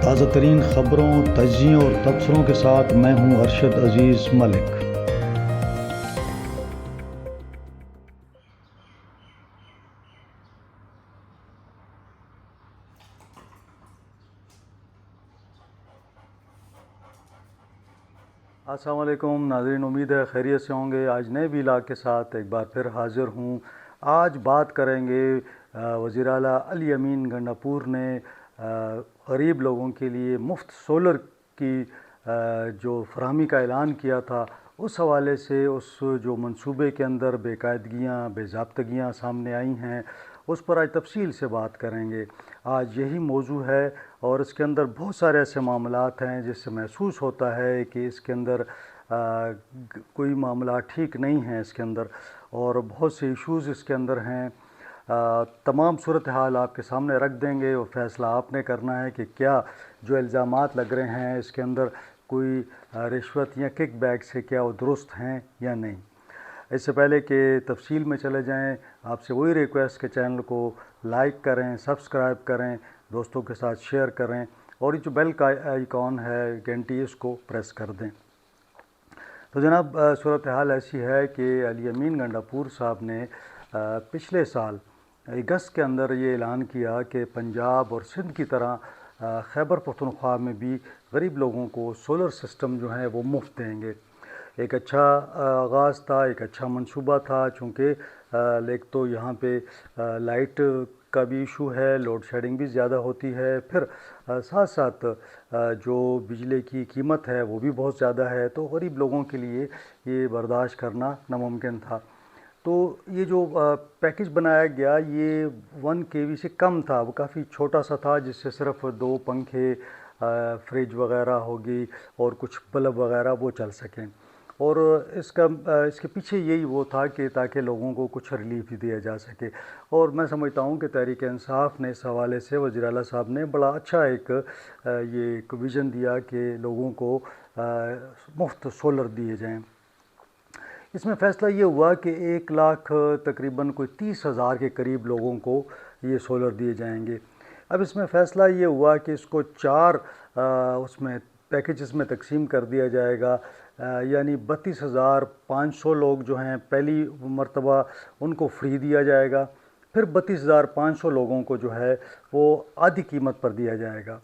تازہ ترین خبروں، تجزیوں اور تبصروں کے ساتھ میں ہوں ارشد عزیز ملک۔ السلام علیکم ناظرین، امید ہے خیریت سے ہوں گے۔ آج نئے ویلاگ کے ساتھ ایک بار پھر حاضر ہوں۔ آج بات کریں گے وزیر اعلیٰ علی امین گنڈاپور نے غریب لوگوں کے لیے مفت سولر کی جو فراہمی کا اعلان کیا تھا، اس حوالے سے اس جو منصوبے کے اندر بے قاعدگیاں، بے ضابطگیاں سامنے آئی ہیں، اس پر آج تفصیل سے بات کریں گے۔ آج یہی موضوع ہے اور اس کے اندر بہت سارے ایسے معاملات ہیں جس سے محسوس ہوتا ہے کہ اس کے اندر کوئی معاملات ٹھیک نہیں ہیں اس کے اندر، اور بہت سے ایشوز اس کے اندر ہیں۔ تمام صورتحال آپ کے سامنے رکھ دیں گے اور فیصلہ آپ نے کرنا ہے کہ کیا جو الزامات لگ رہے ہیں اس کے اندر کوئی رشوت یا کک بیک سے کیا وہ درست ہیں یا نہیں۔ اس سے پہلے کہ تفصیل میں چلے جائیں، آپ سے وہی ریکویسٹ کہ چینل کو لائک کریں، سبسکرائب کریں، دوستوں کے ساتھ شیئر کریں، اور یہ جو بیل کا آئیکن ہے گھنٹی، اس کو پریس کر دیں۔ تو جناب، صورتحال ایسی ہے کہ علی امین گنڈاپور صاحب نے پچھلے سال اگست کے اندر یہ اعلان کیا کہ پنجاب اور سندھ کی طرح خیبر پختونخوا میں بھی غریب لوگوں کو سولر سسٹم جو ہے وہ مفت دیں گے۔ ایک اچھا آغاز تھا، ایک اچھا منصوبہ تھا، چونکہ ایک تو یہاں پہ لائٹ کا بھی ایشو ہے، لوڈ شیڈنگ بھی زیادہ ہوتی ہے، پھر ساتھ ساتھ جو بجلی کی قیمت ہے وہ بھی بہت زیادہ ہے، تو غریب لوگوں کے لیے یہ برداشت کرنا ناممکن تھا۔ تو یہ جو پیکج بنایا گیا یہ 1 kV سے کم تھا، وہ کافی چھوٹا سا تھا، جس سے صرف 2 پنکھے، فریج وغیرہ ہوگی اور کچھ بلب وغیرہ وہ چل سکیں، اور اس کے پیچھے یہی وہ تھا کہ تاکہ لوگوں کو کچھ ریلیف دیا جا سکے۔ اور میں سمجھتا ہوں کہ تحریک انصاف نے اس حوالے سے، وزیر اعلیٰ صاحب نے بڑا اچھا ایک ویژن دیا کہ لوگوں کو مفت سولر دیے جائیں۔ اس میں فیصلہ یہ ہوا کہ 1 لاکھ تقریباً کوئی 30,000 کے قریب لوگوں کو یہ سولر دیے جائیں گے۔ اب اس میں فیصلہ یہ ہوا کہ اس کو 4 اس میں پیکیجز میں تقسیم کر دیا جائے گا، یعنی 32,500 لوگ جو ہیں پہلی مرتبہ ان کو فری دیا جائے گا، پھر 32,500 لوگوں کو جو ہے وہ آدھی قیمت پر دیا جائے گا،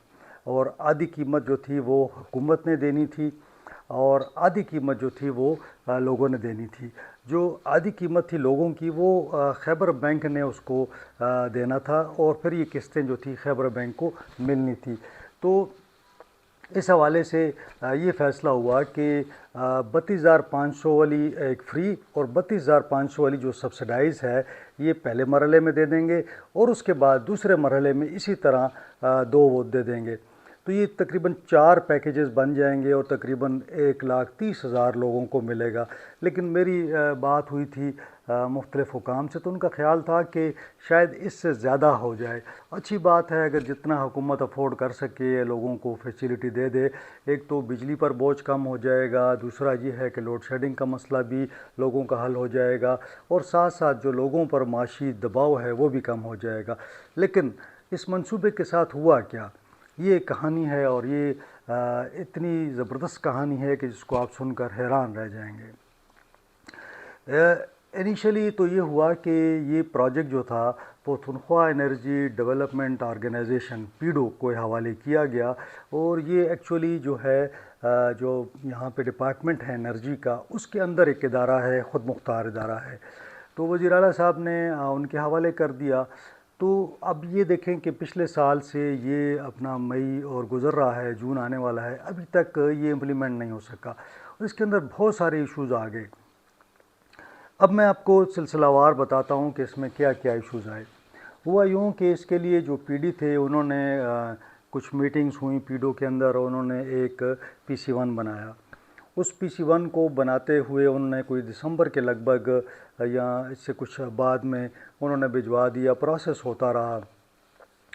اور آدھی قیمت جو تھی وہ حکومت نے دینی تھی اور آدھی قیمت جو تھی وہ لوگوں نے دینی تھی۔ جو آدھی قیمت تھی لوگوں کی وہ خیبر بینک نے اس کو دینا تھا، اور پھر یہ قسطیں جو تھی خیبر بینک کو ملنی تھی۔ تو اس حوالے سے یہ فیصلہ ہوا کہ 32,500 والی ایک فری اور 32,500 والی جو سبسڈائز ہے یہ پہلے مرحلے میں دے دیں گے، اور اس کے بعد دوسرے مرحلے میں اسی طرح 2 وہ دے دیں گے۔ تو یہ تقریباً 4 پیکیجز بن جائیں گے اور تقریباً 1,30,000 لوگوں کو ملے گا۔ لیکن میری بات ہوئی تھی مختلف حکام سے، تو ان کا خیال تھا کہ شاید اس سے زیادہ ہو جائے۔ اچھی بات ہے اگر جتنا حکومت افورڈ کر سکے لوگوں کو فیسیلٹی دے دے، ایک تو بجلی پر بوجھ کم ہو جائے گا، دوسرا یہ ہے کہ لوڈ شیڈنگ کا مسئلہ بھی لوگوں کا حل ہو جائے گا، اور ساتھ ساتھ جو لوگوں پر معاشی دباؤ ہے وہ بھی کم ہو جائے گا۔ لیکن اس منصوبے کے ساتھ ہوا کیا؟ یہ ایک کہانی ہے، اور یہ اتنی زبردست کہانی ہے کہ جس کو آپ سن کر حیران رہ جائیں گے۔ انیشلی تو یہ ہوا کہ یہ پروجیکٹ جو تھا Pakhtunkhwa energy development organization PEDO کو حوالے کیا گیا، اور یہ ایکچولی جو ہے جو یہاں پہ ڈپارٹمنٹ ہے انرجی کا، اس کے اندر ایک ادارہ ہے، خود مختار ادارہ ہے۔ تو وزیر اعلیٰ صاحب نے ان کے حوالے کر دیا۔ تو اب یہ دیکھیں کہ پچھلے سال سے یہ اپنا مئی اور گزر رہا ہے، جون آنے والا ہے، ابھی تک یہ امپلیمنٹ نہیں ہو سکا، اور اس کے اندر بہت سارے ایشوز آ گئے۔ اب میں آپ کو سلسلہ وار بتاتا ہوں کہ اس میں کیا کیا ایشوز آئے۔ ہوا یوں کہ اس کے لیے جو پی ڈی تھے انہوں نے کچھ میٹنگز ہوئیں پیڈو کے اندر، اور انہوں نے ایک PC1 بنایا۔ اس PC1 کو بناتے ہوئے انہوں نے کوئی دسمبر کے لگ بھگ یا اس سے کچھ بعد میں انہوں نے بھجوا دیا، پروسیس ہوتا رہا۔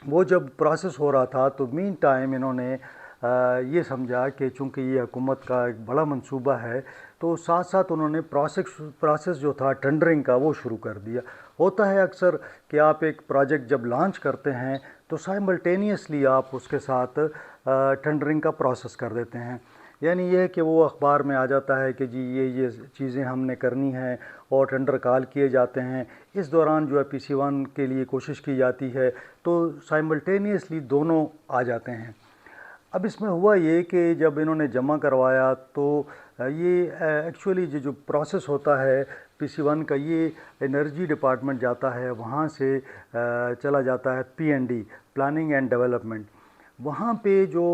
وہ جب پروسیس ہو رہا تھا تو مین ٹائم انہوں نے یہ سمجھا کہ چونکہ یہ حکومت کا ایک بڑا منصوبہ ہے تو ساتھ ساتھ انہوں نے پروسیس جو تھا ٹینڈرنگ کا وہ شروع کر دیا۔ ہوتا ہے اکثر کہ آپ ایک پروجیکٹ جب لانچ کرتے ہیں تو سائملٹینیسلی آپ اس کے ساتھ ٹینڈرنگ کا پروسیس کر دیتے ہیں، یعنی یہ کہ وہ اخبار میں آ جاتا ہے کہ جی یہ چیزیں ہم نے کرنی ہیں اور ٹینڈر کال کیے جاتے ہیں۔ اس دوران جو ہے PC1 کے لیے کوشش کی جاتی ہے تو سائملٹینیسلی دونوں آ جاتے ہیں۔ اب اس میں ہوا یہ کہ جب انہوں نے جمع کروایا تو یہ ایکچولی جو پروسیس ہوتا ہے PC1 کا، یہ انرجی ڈپارٹمنٹ جاتا ہے، وہاں سے چلا جاتا ہے PND، پلاننگ اینڈ ڈیولپمنٹ۔ وہاں پہ جو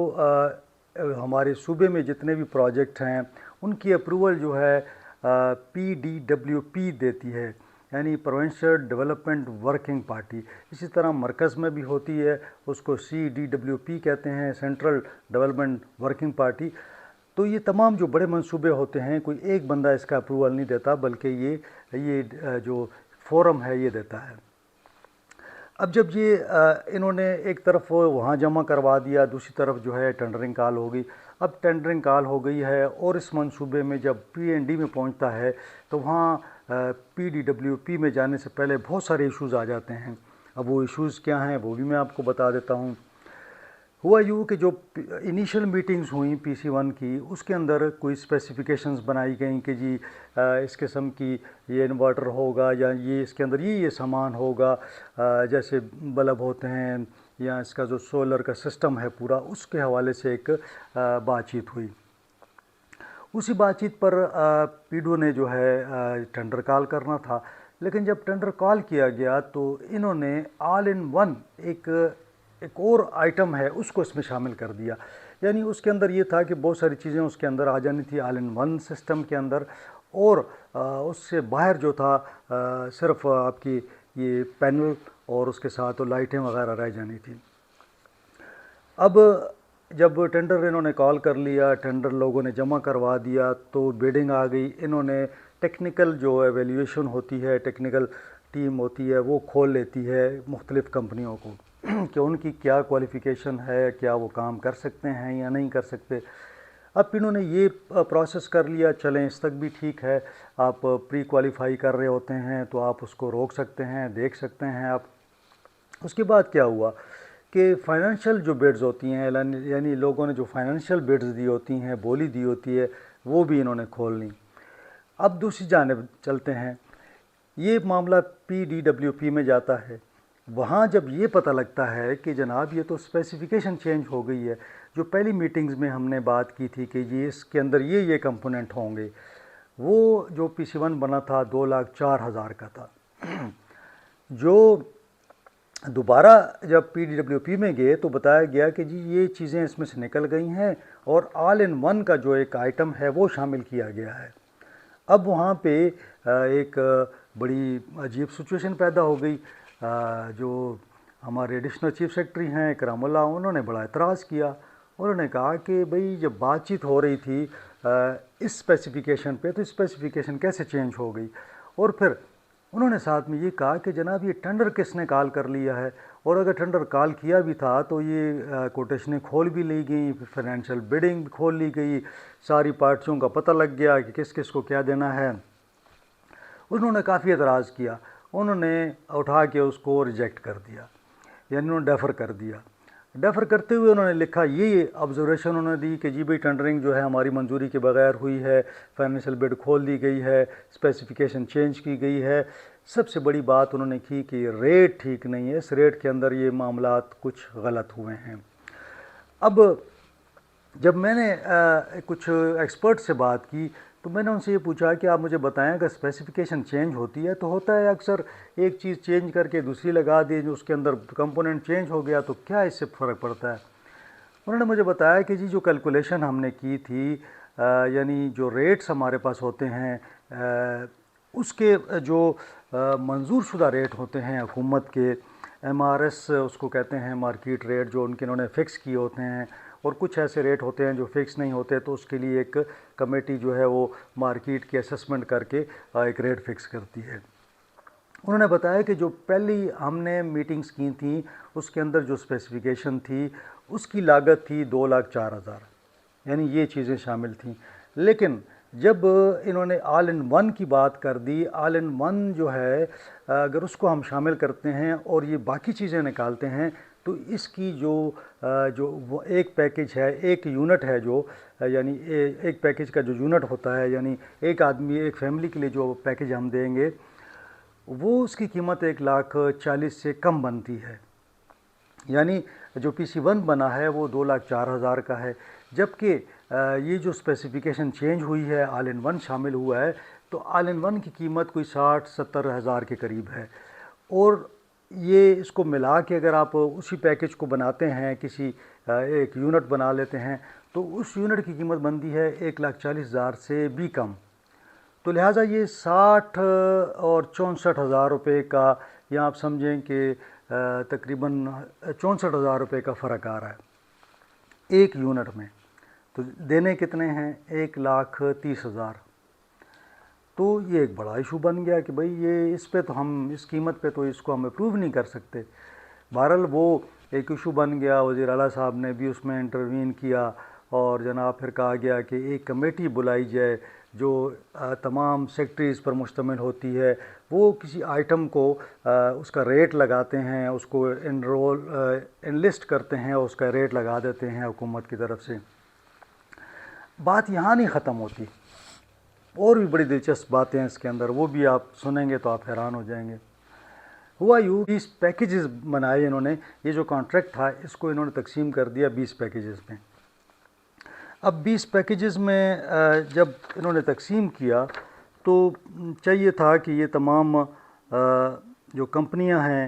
ہمارے صوبے میں جتنے بھی پروجیکٹ ہیں ان کی اپروول جو ہے PDWP دیتی ہے، یعنی پروونشل ڈیولپمنٹ ورکنگ پارٹی۔ اسی طرح مرکز میں بھی ہوتی ہے، اس کو CDWP کہتے ہیں، سینٹرل ڈیولپمنٹ ورکنگ پارٹی۔ تو یہ تمام جو بڑے منصوبے ہوتے ہیں کوئی ایک بندہ اس کا اپروول نہیں دیتا، بلکہ یہ جو فورم ہے یہ دیتا ہے۔ اب جب یہ انہوں نے ایک طرف وہاں جمع کروا دیا، دوسری طرف جو ہے ٹینڈرنگ کال ہو گئی۔ اب ٹینڈرنگ کال ہو گئی ہے اور اس منصوبے میں جب PND میں پہنچتا ہے تو وہاں PDWP میں جانے سے پہلے بہت سارے ایشوز آ جاتے ہیں۔ اب وہ ایشوز کیا ہیں وہ بھی میں آپ کو بتا دیتا ہوں۔ ہوا یوں کہ جو انیشل میٹنگز ہوئیں PC1 کی، اس کے اندر کوئی اسپیسیفیکیشنز بنائی گئیں کہ جی اس قسم کی یہ انورٹر ہوگا یا یہ اس کے اندر یہ سامان ہوگا، جیسے بلب ہوتے ہیں یا اس کا جو سولر کا سسٹم ہے پورا، اس کے حوالے سے ایک بات چیت ہوئی۔ اسی بات چیت پر PDO نے جو ہے ٹینڈر کال کرنا تھا، لیکن جب ٹینڈر کال کیا گیا تو انہوں نے آل ان ون ایک اور آئٹم ہے اس کو اس میں شامل کر دیا، یعنی اس کے اندر یہ تھا کہ بہت ساری چیزیں اس کے اندر آ جانی تھی آل ان ون سسٹم کے اندر، اور اس سے باہر جو تھا صرف آپ کی یہ پینل اور اس کے ساتھ لائٹیں وغیرہ رہ جانی تھی۔ اب جب ٹینڈر انہوں نے کال کر لیا، ٹینڈر لوگوں نے جمع کروا دیا تو بیڈنگ آ گئی۔ انہوں نے ٹیکنیکل جو ایویلیویشن ہوتی ہے، ٹیکنیکل ٹیم ہوتی ہے، وہ کھول لیتی ہے مختلف کمپنیوں کو کہ ان کی کیا کوالیفیکیشن ہے، کیا وہ کام کر سکتے ہیں یا نہیں کر سکتے۔ اب انہوں نے یہ پروسیس کر لیا، چلیں اس تک بھی ٹھیک ہے، آپ پری کوالیفائی کر رہے ہوتے ہیں تو آپ اس کو روک سکتے ہیں، دیکھ سکتے ہیں آپ۔ اس کے بعد کیا ہوا کہ فائنینشیل جو بیڈز ہوتی ہیں، یعنی لوگوں نے جو فائنینشیل بیڈز دی ہوتی ہیں، بولی دی ہوتی ہے، وہ بھی انہوں نے کھول لی۔ اب دوسری جانب چلتے ہیں، یہ معاملہ PDWP میں جاتا ہے۔ وہاں جب یہ پتہ لگتا ہے کہ جناب یہ تو اسپیسیفیکیشن چینج ہو گئی ہے، جو پہلی میٹنگز میں ہم نے بات کی تھی کہ جی اس کے اندر یہ کمپوننٹ ہوں گے، وہ جو PC1 بنا تھا 2,04,000 کا تھا۔ جو دوبارہ جب PDWP میں گئے تو بتایا گیا کہ جی یہ چیزیں اس میں سے نکل گئی ہیں اور آل ان ون کا جو ایک آئٹم ہے وہ شامل کیا گیا ہے۔ اب وہاں پہ ایک بڑی عجیب سچویشن پیدا ہو گئی۔ جو ہمارے ایڈیشنل چیف سیکرٹری ہیں اکرام اللہ، انہوں نے بڑا اعتراض کیا۔ انہوں نے کہا کہ بھئی جب بات چیت ہو رہی تھی اس اسپیسیفیکیشن پہ، تو اسپیسیفیکیشن کیسے چینج ہو گئی؟ اور پھر انہوں نے ساتھ میں یہ کہا کہ جناب یہ ٹینڈر کس نے کال کر لیا ہے، اور اگر ٹینڈر کال کیا بھی تھا تو یہ کوٹیشنیں کھول بھی لی گئیں، فائنینشیل بیڈنگ کھول لی گئی، ساری پارٹیوں کا پتہ لگ گیا کہ کس کس کو کیا دینا ہے۔ انہوں نے کافی اعتراض کیا، انہوں نے اٹھا کے اس کو ریجیکٹ کر دیا، یعنی انہوں نے ڈیفر کر دیا۔ ڈیفر کرتے ہوئے انہوں نے لکھا، یہ آبزرویشن انہوں نے دی کہ جی بھئی ٹینڈرنگ جو ہے ہماری منظوری کے بغیر ہوئی ہے، فائنینشیل بیڈ کھول دی گئی ہے، اسپیسیفیکیشن چینج کی گئی ہے۔ سب سے بڑی بات انہوں نے کی کہ ریٹ ٹھیک نہیں ہے، اس ریٹ کے اندر یہ معاملات کچھ غلط ہوئے ہیں۔ اب جب میں نے کچھ ایکسپرٹ سے بات کی تو میں نے ان سے یہ پوچھا کہ آپ مجھے بتائیں اگر اسپیسیفیکیشن چینج ہوتی ہے تو ہوتا ہے اکثر ایک چیز چینج کر کے دوسری لگا دی، جو اس کے اندر کمپوننٹ چینج ہو گیا تو کیا اس سے فرق پڑتا ہے؟ انہوں نے مجھے بتایا کہ جی جو کیلکولیشن ہم نے کی تھی، یعنی جو ریٹس ہمارے پاس ہوتے ہیں، اس کے جو منظور شدہ ریٹ ہوتے ہیں حکومت کے، MRS اس کو کہتے ہیں، مارکیٹ ریٹ، جو ان کے انہوں نے فکس کیے ہوتے ہیں، اور کچھ ایسے ریٹ ہوتے ہیں جو فکس نہیں ہوتے، تو اس کے لیے ایک کمیٹی جو ہے وہ مارکیٹ کی اسسمنٹ کر کے ایک ریٹ فکس کرتی ہے۔ انہوں نے بتایا کہ جو پہلی ہم نے میٹنگز کی تھیں اس کے اندر جو اسپیسیفیکیشن تھی اس کی لاگت تھی 2,04,000، یعنی یہ چیزیں شامل تھیں۔ لیکن جب انہوں نے آل ان ون کی بات کر دی، آل ان ون جو ہے اگر اس کو ہم شامل کرتے ہیں اور یہ باقی چیزیں نکالتے ہیں تو اس کی جو وہ ایک پیکج ہے، ایک یونٹ ہے جو یعنی ایک پیکج کا جو یونٹ ہوتا ہے، یعنی ایک آدمی ایک فیملی کے لیے جو پیکج ہم دیں گے وہ اس کی قیمت 1,40,000 سے کم بنتی ہے۔ یعنی جو PC-1 بنا ہے وہ 2,04,000 کا ہے، جبکہ یہ جو اسپیسیفیکیشن چینج ہوئی ہے، آل ان ون شامل ہوا ہے، تو آل ان ون کی قیمت کوئی 60-70 ہزار کے قریب ہے۔ اور یہ اس کو ملا کے اگر آپ اسی پیکج کو بناتے ہیں، کسی ایک یونٹ بنا لیتے ہیں تو اس یونٹ کی قیمت بنتی ہے 1,40,000 سے بھی کم۔ تو لہٰذا یہ 60 اور 64,000 روپے کا، یا آپ سمجھیں کہ تقریباً 64,000 روپے کا فرق آ رہا ہے ایک یونٹ میں۔ تو دینے کتنے ہیں؟ 1,30,000۔ تو یہ ایک بڑا ایشو بن گیا کہ بھئی یہ اس پہ تو ہم اس قیمت پہ تو اس کو ہم اپروو نہیں کر سکتے۔ بہرحال وہ ایک ایشو بن گیا، وزیر اعلیٰ صاحب نے بھی اس میں انٹروین کیا اور جناب پھر کہا گیا کہ ایک کمیٹی بلائی جائے جو تمام سیکٹریز پر مشتمل ہوتی ہے، وہ کسی آئٹم کو اس کا ریٹ لگاتے ہیں، اس کو انلسٹ کرتے ہیں اور اس کا ریٹ لگا دیتے ہیں حکومت کی طرف سے۔ بات یہاں نہیں ختم ہوتی، اور بھی بڑی دلچسپ باتیں ہیں اس کے اندر، وہ بھی آپ سنیں گے تو آپ حیران ہو جائیں گے۔ ہوا یوں 20 پیکیجز بنائے انہوں نے، یہ جو کانٹریکٹ تھا اس کو انہوں نے تقسیم کر دیا 20 پیکیجز میں۔ اب 20 پیکیجز میں جب انہوں نے تقسیم کیا تو چاہیے تھا کہ یہ تمام جو کمپنیاں ہیں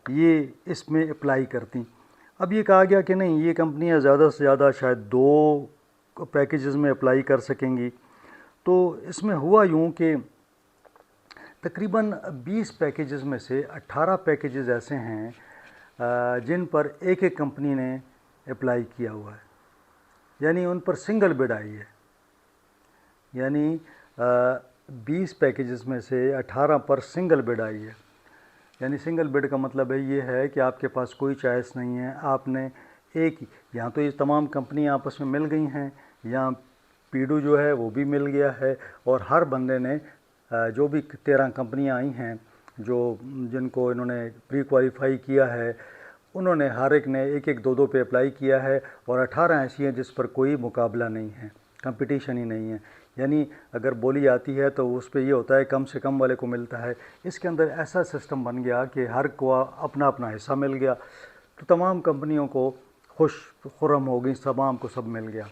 یہ اس میں اپلائی کرتیں۔ اب یہ کہا گیا کہ نہیں، یہ کمپنیاں زیادہ سے زیادہ شاید 2 پیکیجز میں اپلائی کر سکیں گی۔ تو اس میں ہوا یوں کہ تقریباً 20 پیکیجز میں سے 18 پیکیجز ایسے ہیں جن پر ایک ایک کمپنی نے اپلائی کیا ہوا ہے، یعنی ان پر سنگل بڈ آئی ہے۔ یعنی 20 پیکیجز میں سے 18 پر سنگل بڈ آئی ہے۔ یعنی سنگل بڈ کا مطلب ہے یہ ہے کہ آپ کے پاس کوئی چوائس نہیں ہے، آپ نے ایک یہاں تو یہ تمام کمپنیاں آپس میں مل گئی ہیں، یہاں پیڈو جو ہے وہ بھی مل گیا ہے، اور ہر بندے نے جو بھی 13 کمپنیاں آئی ہیں جن کو انہوں نے پری کوالیفائی کیا ہے، انہوں نے ہر ایک نے ایک ایک 2 پہ اپلائی کیا ہے، اور 18 ایسی ہیں جس پر کوئی مقابلہ نہیں ہے، کمپٹیشن ہی نہیں ہے۔ یعنی اگر بولی آتی ہے تو اس پہ یہ ہوتا ہے کم سے کم والے کو ملتا ہے۔ اس کے اندر ایسا سسٹم بن گیا کہ ہر کو اپنا اپنا حصہ مل گیا، تو تمام کمپنیوں کو خوش خرم ہو گئی، تمام کو سب مل گیا۔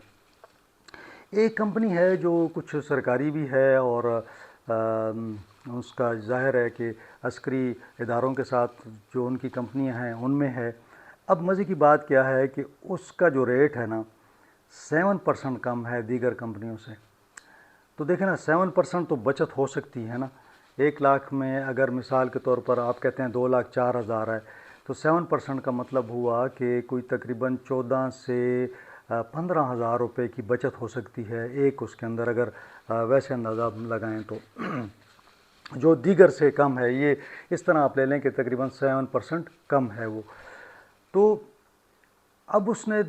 ایک کمپنی ہے جو کچھ سرکاری بھی ہے اور اس کا ظاہر ہے کہ عسکری اداروں کے ساتھ جو ان کی کمپنیاں ہیں ان میں ہے۔ اب مزے کی بات کیا ہے کہ اس کا جو ریٹ ہے نا 7% کم ہے دیگر کمپنیوں سے۔ تو دیکھیں نا 7% تو بچت ہو سکتی ہے نا۔ 1 لاکھ میں اگر مثال کے طور پر آپ کہتے ہیں 2,04,000 ہے، تو 7% کا مطلب ہوا کہ کوئی تقریباً 14 سے 15,000 روپے کی بچت ہو سکتی ہے ایک اس کے اندر، اگر ویسے اندازہ لگائیں تو جو دیگر سے کم ہے۔ یہ اس طرح آپ لے لیں کہ تقریباً 7% کم ہے وہ۔ تو اب اس نے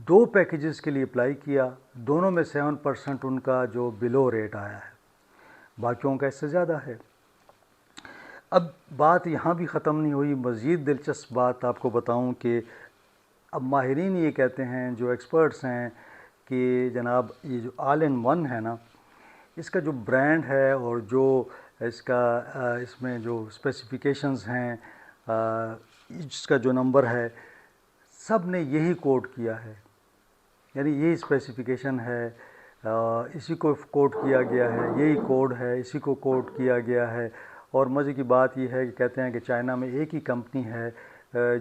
2 پیکیجز کے لیے اپلائی کیا، دونوں میں 7% ان کا جو بلو ریٹ آیا ہے، باقیوں کا اس سے زیادہ ہے۔ اب بات یہاں بھی ختم نہیں ہوئی، مزید دلچسپ بات آپ کو بتاؤں کہ اب ماہرین یہ کہتے ہیں، جو ایکسپرٹس ہیں، کہ جناب یہ جو آل ان ون ہے نا، اس کا جو برانڈ ہے اور جو اس میں جو اسپیسیفیکیشنز ہیں، اس کا جو نمبر ہے، سب نے یہی کوٹ کیا ہے، یعنی یہی اسپیسیفیکیشن ہے، اسی کو کوٹ کیا گیا ہے، یہی کوڈ ہے، اسی کو کوٹ کیا گیا ہے۔ اور مزے کی بات یہ ہے کہ کہتے ہیں کہ چائنا میں ایک ہی کمپنی ہے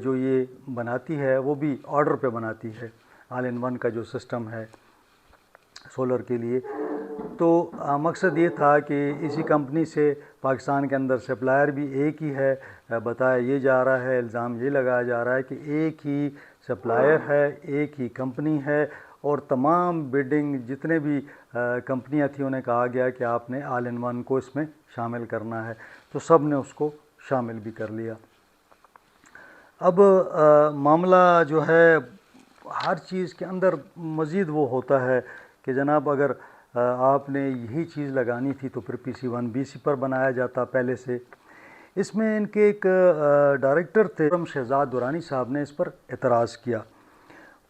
جو یہ بناتی ہے، وہ بھی آرڈر پہ بناتی ہے آل ان ون کا جو سسٹم ہے سولر کے لیے۔ تو مقصد یہ تھا کہ اسی کمپنی سے پاکستان کے اندر سپلائر بھی ایک ہی ہے، بتایا یہ جا رہا ہے، الزام یہ لگایا جا رہا ہے کہ ایک ہی سپلائر ہے، ایک ہی کمپنی ہے، اور تمام بڈنگ جتنے بھی کمپنیاں تھیں انہیں کہا گیا کہ آپ نے آل ان ون کو اس میں شامل کرنا ہے، تو سب نے اس کو شامل بھی کر لیا۔ اب معاملہ جو ہے ہر چیز کے اندر مزید وہ ہوتا ہے کہ جناب اگر آپ نے یہی چیز لگانی تھی تو پھر PC-1 BC پر بنایا جاتا پہلے سے۔ اس میں ان کے ایک ڈائریکٹر تھے شہزاد درانی صاحب نے اس پر اعتراض کیا۔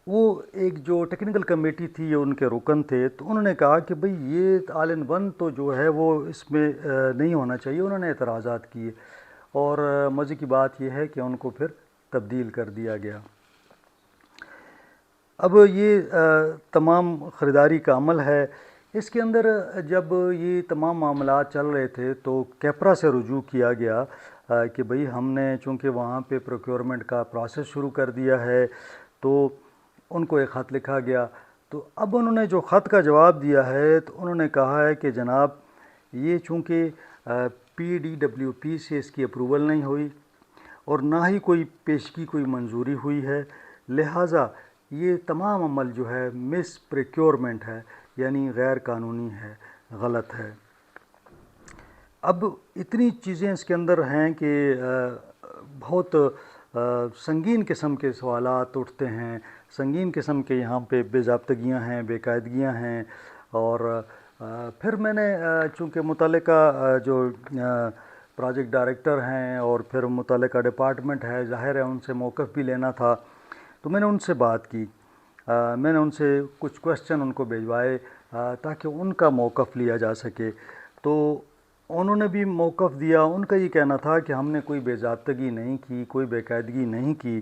وہ ایک جو ٹیکنیکل کمیٹی تھی یہ ان کے رکن تھے، تو انہوں نے کہا کہ بھئی یہ آل ان ون تو جو ہے وہ اس میں نہیں ہونا چاہیے۔ انہوں نے اعتراضات کیے اور مزے کی بات یہ ہے کہ ان کو پھر تبدیل کر دیا گیا۔ اب یہ تمام خریداری کا عمل ہے۔ اس کے اندر جب یہ تمام معاملات چل رہے تھے تو کیپرا سے رجوع کیا گیا کہ بھئی ہم نے چونکہ وہاں پہ پروکیورمنٹ کا پروسیس شروع کر دیا ہے، تو ان کو ایک خط لکھا گیا۔ تو اب انہوں نے جو خط کا جواب دیا ہے تو انہوں نے کہا ہے کہ جناب یہ چونکہ PDWP سے اس کی اپروول نہیں ہوئی اور نہ ہی کوئی پیشگی کوئی منظوری ہوئی ہے، لہٰذا یہ تمام عمل جو ہے مس پریکیورمنٹ ہے، یعنی غیر قانونی ہے، غلط ہے۔ اب اتنی چیزیں اس کے اندر ہیں کہ بہت سنگین قسم کے سوالات اٹھتے ہیں، سنگین قسم کے یہاں پہ بے ضابطگیاں ہیں، بے قاعدگیاں ہیں۔ اور پھر میں نے چونکہ متعلقہ جو پروجیکٹ ڈائریکٹر ہیں اور پھر متعلقہ ڈپارٹمنٹ ہے، ظاہر ہے ان سے موقف بھی لینا تھا، تو میں نے ان سے بات کی، میں نے ان سے کچھ کویسچن ان کو بھیجوائے تاکہ ان کا موقف لیا جا سکے۔ تو انہوں نے بھی موقف دیا۔ ان کا یہ کہنا تھا کہ ہم نے کوئی بے ضابطگی نہیں کی، کوئی بے قاعدگی نہیں کی۔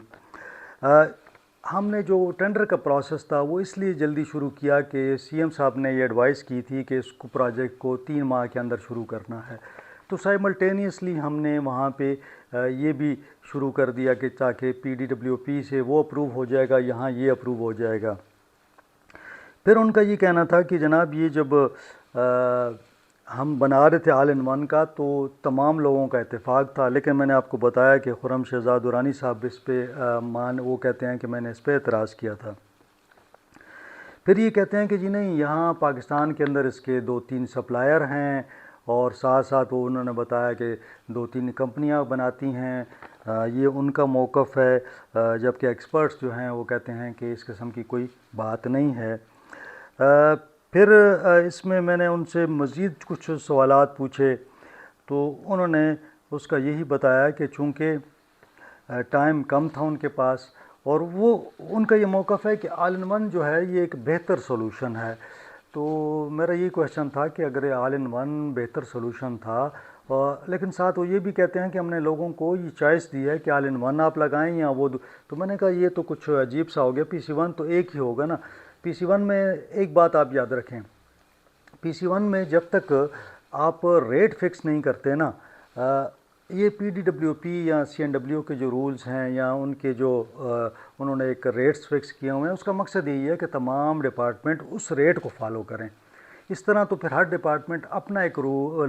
ہم نے جو ٹینڈر کا پروسیس تھا وہ اس لیے جلدی شروع کیا کہ CM صاحب نے یہ ایڈوائس کی تھی کہ اس کو پروجیکٹ کو 3 ماہ کے اندر شروع کرنا ہے، تو سائملٹینیسلی ہم نے وہاں پہ یہ بھی شروع کر دیا کہ تاکہ PDWP سے وہ اپروو ہو جائے گا، یہاں یہ اپروو ہو جائے گا۔ پھر ان کا یہ کہنا تھا کہ جناب یہ جب ہم بنا رہے تھے آل ان ون کا تو تمام لوگوں کا اتفاق تھا، لیکن میں نے آپ کو بتایا کہ خرم شہزاد درانی صاحب اس پہ وہ کہتے ہیں کہ میں نے اس پہ اعتراض کیا تھا۔ پھر یہ کہتے ہیں کہ جی نہیں، یہاں پاکستان کے اندر اس کے 2-3 سپلائر ہیں اور ساتھ ساتھ وہ انہوں نے بتایا کہ 2-3 کمپنیاں بناتی ہیں، یہ ان کا موقف ہے، جبکہ ایکسپرٹس جو ہیں وہ کہتے ہیں کہ اس قسم کی کوئی بات نہیں ہے۔ پھر اس میں نے ان سے مزید کچھ سوالات پوچھے تو انہوں نے اس کا یہی بتایا کہ چونکہ ٹائم کم تھا ان کے پاس، اور وہ ان کا یہ موقف ہے کہ آل ان ون جو ہے یہ ایک بہتر سولوشن ہے۔ تو میرا یہ کویشچن تھا کہ اگر یہ آل ان ون بہتر سولوشن تھا، لیکن ساتھ وہ یہ بھی کہتے ہیں کہ ہم نے لوگوں کو یہ چوائس دی ہے کہ آل ان ون آپ لگائیں یا وہ تو میں نے کہا یہ تو کچھ عجیب سا ہو گیا، PC-1 تو ایک ہی ہوگا نا۔ PC-1 میں ایک بات آپ یاد رکھیں، PC-1 میں جب تک آپ ریٹ فکس نہیں کرتے نا، یہ PDWP یا CNW کے جو رولز ہیں یا ان کے جو انہوں نے ایک ریٹس فکس کیے ہوئے ہیں، اس کا مقصد یہی ہے کہ تمام ڈپارٹمنٹ اس ریٹ کو فالو کریں۔ اس طرح تو پھر ہر ڈپارٹمنٹ اپنا ایک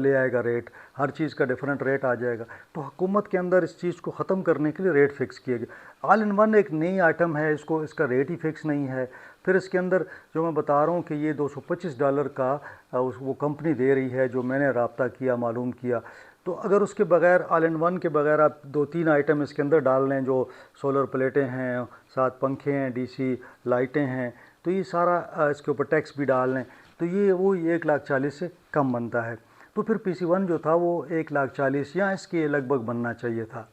لے آئے گا ریٹ، ہر چیز کا ڈیفرنٹ ریٹ آ جائے گا۔ تو حکومت کے اندر اس چیز کو ختم کرنے کے لیے ریٹ فکس کیے گئے۔ آل ان ون ایک نئی آئٹم ہے، اس کا ریٹ ہی فکس نہیں ہے۔ پھر اس کے اندر جو میں بتا رہا ہوں کہ یہ $225 کا وہ کمپنی دے رہی ہے، جو میں نے رابطہ کیا، معلوم کیا، تو اگر اس کے بغیر آل ان ون کے بغیر آپ 2-3 آئٹم اس کے اندر ڈال لیں، جو سولر پلیٹیں ہیں، ساتھ پنکھے ہیں، DC لائٹیں ہیں، تو یہ سارا اس کے اوپر ٹیکس بھی ڈال لیں تو یہ وہ 1,40,000 سے کم بنتا ہے۔ تو پھر PC-1 جو تھا وہ 1,40,000 یا اس کے لگ بھگ بننا چاہیے تھا۔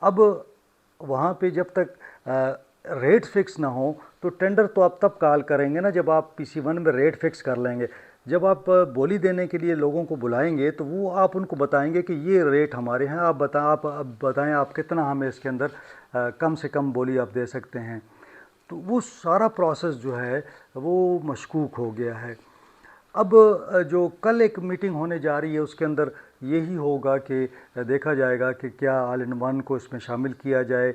اب وہاں پہ جب تک ریٹ فکس نہ ہو تو ٹینڈر تو آپ تب کال کریں گے نا جب آپ PC-1 میں ریٹ فکس کر لیں گے۔ جب آپ بولی دینے کے لیے لوگوں کو بلائیں گے تو وہ آپ ان کو بتائیں گے کہ یہ ریٹ ہمارے ہیں، آپ بتائیں آپ کتنا ہمیں اس کے اندر کم سے کم بولی آپ دے سکتے ہیں۔ تو وہ سارا پروسیس جو ہے وہ مشکوک ہو گیا ہے۔ اب جو کل ایک میٹنگ ہونے جا رہی ہے اس کے اندر یہی ہوگا کہ دیکھا جائے گا کہ کیا آل ان ون کو اس میں شامل کیا جائے،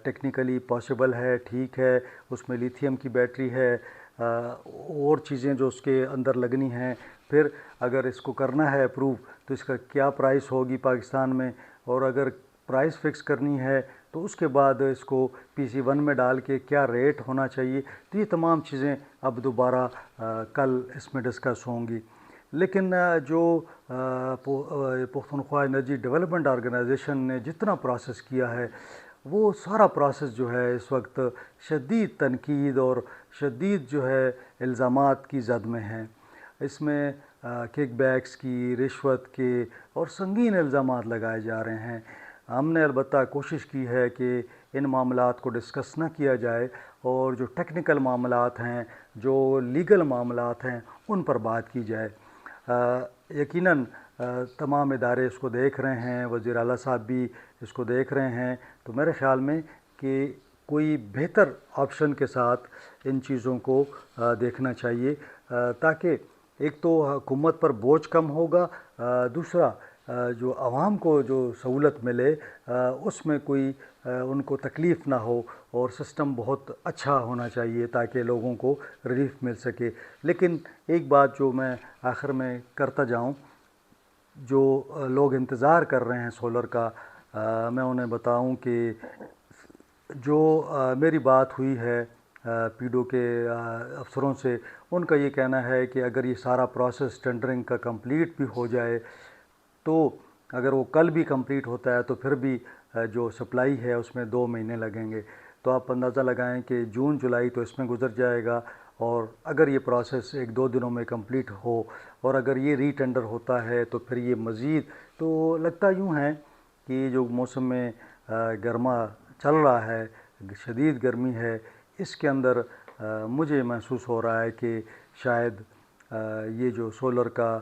ٹیکنیکلی پاسبل ہے، ٹھیک ہے، اس میں لیتھیم کی بیٹری ہے، اور چیزیں جو اس کے اندر لگنی ہیں، پھر اگر اس کو کرنا ہے اپروو تو اس کا کیا پرائس ہوگی پاکستان میں، اور اگر پرائس فکس کرنی ہے تو اس کے بعد اس کو PC-1 میں ڈال کے کیا ریٹ ہونا چاہیے۔ تو یہ تمام چیزیں اب دوبارہ کل اس میں ڈسکس ہوں گی۔ لیکن جو پختونخوا انرجی ڈیولپمنٹ آرگنائزیشن نے جتنا پروسیس کیا ہے وہ سارا پروسیس جو ہے اس وقت شدید تنقید اور شدید جو ہے الزامات کی زد میں ہے. اس میں کک بیکس کی، رشوت کے اور سنگین الزامات لگائے جا رہے ہیں. ہم نے البتہ کوشش کی ہے کہ ان معاملات کو ڈسکس نہ کیا جائے اور جو ٹیکنیکل معاملات ہیں، جو لیگل معاملات ہیں، ان پر بات کی جائے. یقیناً تمام ادارے اس کو دیکھ رہے ہیں، وزیر اعلیٰ صاحب بھی اس کو دیکھ رہے ہیں. تو میرے خیال میں کہ کوئی بہتر آپشن کے ساتھ ان چیزوں کو دیکھنا چاہیے تاکہ ایک تو حکومت پر بوجھ کم ہوگا، دوسرا جو عوام کو جو سہولت ملے اس میں کوئی ان کو تکلیف نہ ہو، اور سسٹم بہت اچھا ہونا چاہیے تاکہ لوگوں کو ریلیف مل سکے. لیکن ایک بات جو میں آخر میں کرتا جاؤں، جو لوگ انتظار کر رہے ہیں سولر کا، میں انہیں بتاؤں کہ جو میری بات ہوئی ہے پی ڈو کے افسروں سے، ان کا یہ کہنا ہے کہ اگر یہ سارا پروسیس ٹینڈرنگ کا کمپلیٹ بھی ہو جائے تو اگر وہ کل بھی کمپلیٹ ہوتا ہے تو پھر بھی جو سپلائی ہے اس میں 2 مہینے لگیں گے. تو آپ اندازہ لگائیں کہ جون جولائی تو اس میں گزر جائے گا، اور اگر یہ پروسیس 1-2 دنوں میں کمپلیٹ ہو اور اگر یہ ری ٹینڈر ہوتا ہے تو پھر یہ مزید، تو لگتا یوں ہے کہ جو موسم میں گرما چل رہا ہے، شدید گرمی ہے، اس کے اندر مجھے محسوس ہو رہا ہے کہ شاید یہ جو سولر کا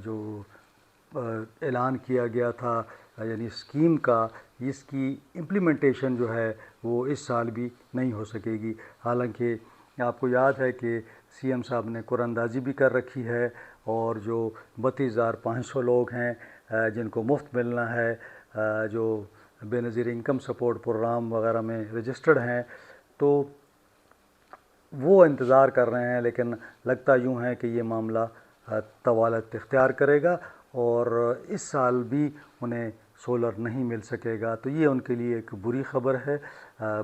جو اعلان کیا گیا تھا، یعنی اسکیم کا، اس کی امپلیمنٹیشن جو ہے وہ اس سال بھی نہیں ہو سکے گی. حالانکہ آپ کو یاد ہے کہ سی ایم صاحب نے قرعہ اندازی بھی کر رکھی ہے، اور جو 32,500 لوگ ہیں جن کو مفت ملنا ہے، جو بے نظیر انکم سپورٹ پروگرام وغیرہ میں رجسٹرڈ ہیں، تو وہ انتظار کر رہے ہیں. لیکن لگتا یوں ہے کہ یہ معاملہ طوالت اختیار کرے گا اور اس سال بھی انہیں سولر نہیں مل سکے گا. تو یہ ان کے لیے ایک بری خبر ہے.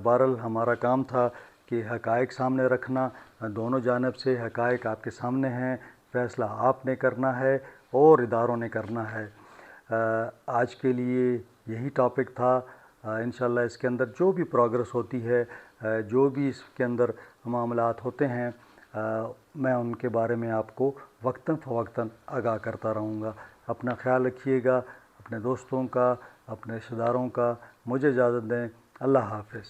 بہرحال ہمارا کام تھا کہ حقائق سامنے رکھنا، دونوں جانب سے حقائق آپ کے سامنے ہیں، فیصلہ آپ نے کرنا ہے اور اداروں نے کرنا ہے. آج کے لیے یہی ٹاپک تھا. انشاءاللہ اس کے اندر جو بھی پروگرس ہوتی ہے، جو بھی اس کے اندر معاملات ہوتے ہیں، میں ان کے بارے میں آپ کو وقتاً فوقتاً آگاہ کرتا رہوں گا. اپنا خیال رکھیے گا، اپنے دوستوں کا، اپنے رشتہ داروں کا. مجھے اجازت دیں. اللہ حافظ.